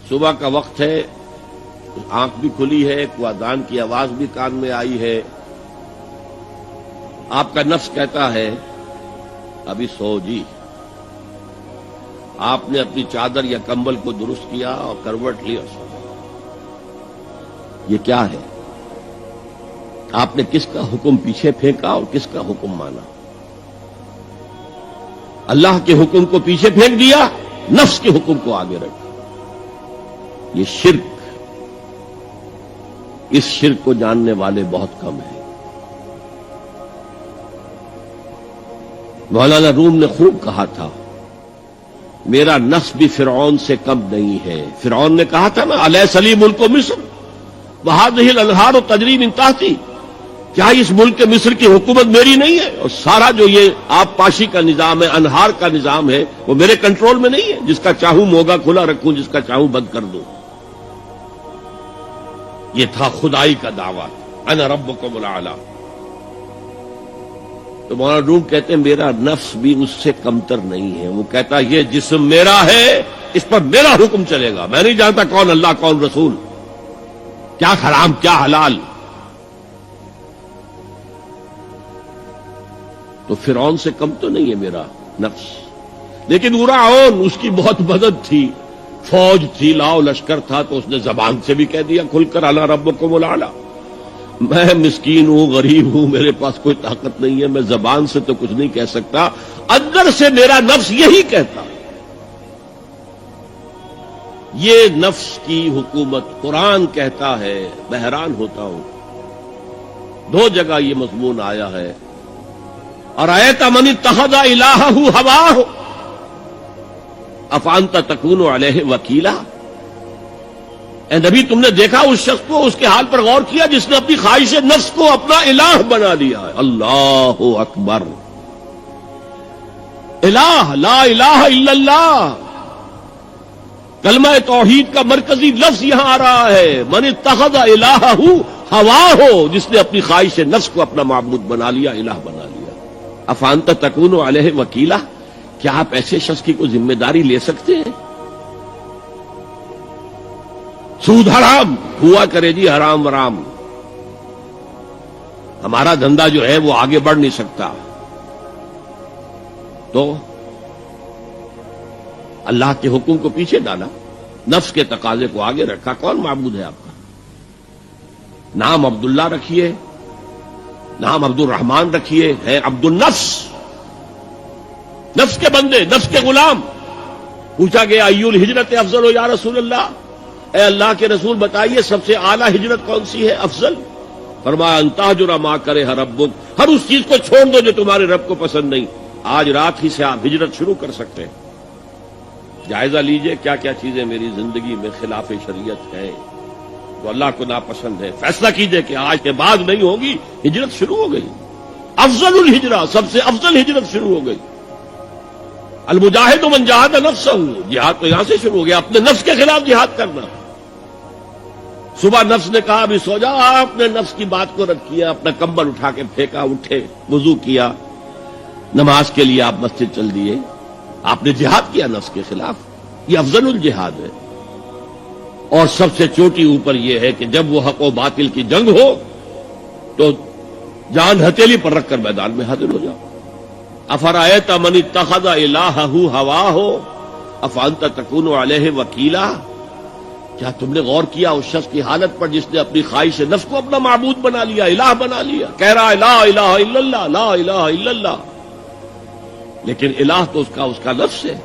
صبح کا وقت ہے، آنکھ بھی کھلی ہے، اذان کی آواز بھی کان میں آئی ہے، آپ کا نفس کہتا ہے ابھی سو جی. آپ نے اپنی چادر یا کمبل کو درست کیا اور کروٹ لی اور سو. یہ کیا ہے؟ آپ نے کس کا حکم پیچھے پھینکا اور کس کا حکم مانا؟ اللہ کے حکم کو پیچھے پھینک دیا، نفس کے حکم کو آگے رکھا. یہ شرک، اس شرک کو جاننے والے بہت کم ہیں. مولانا روم نے خوب کہا تھا میرا نفس بھی فرعون سے کم نہیں ہے. فرعون نے کہا تھا نا الیس لی ملک مصر وہذہ الانہار تجری من تحتی، کیا اس ملک مصر کی حکومت میری نہیں ہے؟ اور سارا جو یہ آب پاشی کا نظام ہے، انہار کا نظام ہے، وہ میرے کنٹرول میں نہیں ہے؟ جس کا چاہوں موگا کھلا رکھوں، جس کا چاہوں بند کر دوں. یہ تھا خدائی کا دعویٰ، انا ربکم الاعلی. تو مولانا روم کہتے ہیں میرا نفس بھی اس سے کمتر نہیں ہے. وہ کہتا یہ جسم میرا ہے، اس پر میرا حکم چلے گا. میں نہیں جانتا کون اللہ کون رسول، کیا حرام کیا حلال. تو فرعون سے کم تو نہیں ہے میرا نفس. لیکن فرعون، اس کی بہت مدد تھی، فوج تھی، لاؤ لشکر تھا، تو اس نے زبان سے بھی کہہ دیا کھل کر انا ربکم الاعلی. میں مسکین ہوں، غریب ہوں، میرے پاس کوئی طاقت نہیں ہے، میں زبان سے تو کچھ نہیں کہہ سکتا، اندر سے میرا نفس یہی کہتا. یہ نفس کی حکومت قرآن کہتا ہے. میں حیران ہوتا ہوں، دو جگہ یہ مضمون آیا ہے. ارأیت من اتخذ الہہ ہواہ افانت تکون علیہ وکیلا. اے نبی تم نے دیکھا اس شخص کو، اس کے حال پر غور کیا جس نے اپنی خواہش نفس کو اپنا الہ بنا لیا ہے. اللہ اکبر. الہ، لا الہ الا اللہ، کلمہ توحید کا مرکزی لفظ یہاں آ رہا ہے. من اتخذ الہہ ہواہ، جس نے اپنی خواہش نفس کو اپنا معبود بنا لیا، الہ بنا لیا. افانت تکون علیہ وکیلا، کیا آپ ایسے شخص کی کوئی ذمہ داری لے سکتے ہیں؟ سود حرام ہوا کرے جی، حرام ورام، ہمارا دھندا جو ہے وہ آگے بڑھ نہیں سکتا. تو اللہ کے حکم کو پیچھے ڈالا، نفس کے تقاضے کو آگے رکھا. کون معبود ہے آپ کا؟ نام عبداللہ رکھیے، نام عبد الرحمان رکھیے، ہے عبد النفس، نفس کے بندے، نفس کے غلام. پوچھا گیا ای الہجرت افضل یا رسول اللہ، اے اللہ کے رسول بتائیے سب سے اعلیٰ ہجرت کون سی ہے، افضل؟ فرمایا ان تہجر ما کرہ ربک، ہر اس چیز کو چھوڑ دو جو تمہارے رب کو پسند نہیں. آج رات ہی سے آپ ہجرت شروع کر سکتے ہیں. جائزہ لیجئے کیا کیا چیزیں میری زندگی میں خلاف شریعت ہیں تو اللہ کو ناپسند ہے. فیصلہ کیجئے کہ آج کے بعد نہیں ہوگی. ہجرت شروع ہو گئی، افضل الہجرہ، سب سے افضل ہجرت شروع ہو گئی. المجاہد من جاہد نفسہ، جہاد تو یہاں سے شروع ہو گیا، اپنے نفس کے خلاف جہاد کرنا. صبح نفس نے کہا ابھی سو جاؤ، آپ نے نفس کی بات کو رد کیا، اپنا کمبل اٹھا کے پھینکا، اٹھے، وضو کیا، نماز کے لیے آپ مسجد چل دیے. آپ نے جہاد کیا نفس کے خلاف. یہ افضل الجہاد ہے. اور سب سے چوٹی اوپر یہ ہے کہ جب وہ حق و باطل کی جنگ ہو تو جان ہتھیلی پر رکھ کر میدان میں حاضر ہو جاؤ. افرأیت من اتخذ الہہ ہواہ افانت تکون علیہ وکیلا. کیا تم نے غور کیا اس شخص کی حالت پر جس نے اپنی خواہش نفس کو اپنا معبود بنا لیا، الہ بنا لیا؟ کہہ رہا ہے لا الہ الا اللہ، لا الہ الا اللہ، لیکن الہ تو اس کا نفس ہے.